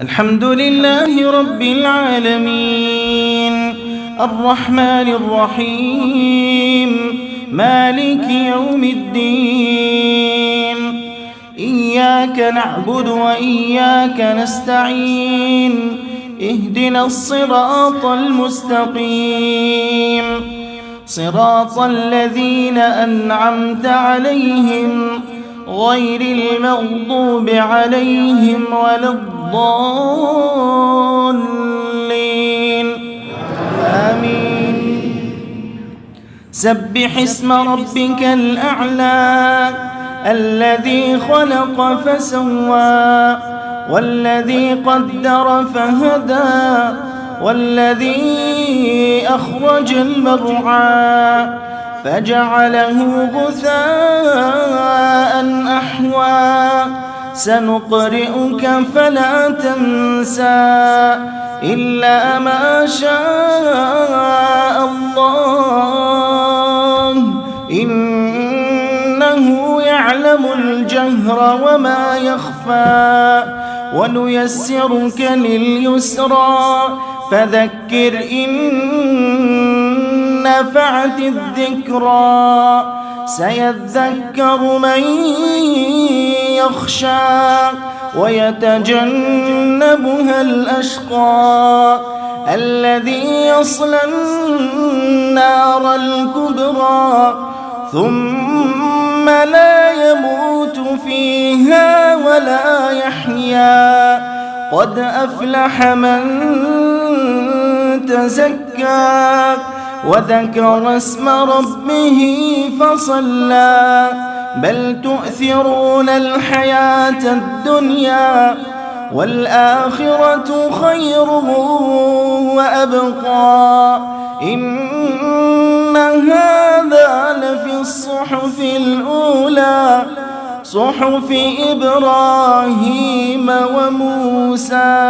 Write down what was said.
الحمد لله رب العالمين الرحمن الرحيم مالك يوم الدين إياك نعبد وإياك نستعين اهدنا الصراط المستقيم صراط الذين أنعمت عليهم غير المغضوب عليهم ولا الضالين آمين. سبح اسم ربك الأعلى الذي خلق فسوى والذي قدر فهدى والذي أخرج المرعى فجعله غثاء أحوى سنقرئك فلا تنسى إلا ما شاء الله إنه يعلم الجهر وما يخفى ونيسرك لليسرى فذكر إن نفعت الذكرى سيذكر من يخشى ويتجنبها الأشقى الذي يصلى النار الكبرى ثم لا يموت فيها ولا يحيا قد أفلح من تزكى وذكر اسم ربه فصلى بل تؤثرون الحياة الدنيا والآخرة خير وأبقى إن هذا لفي الصحف الأولى صحف إبراهيم وموسى.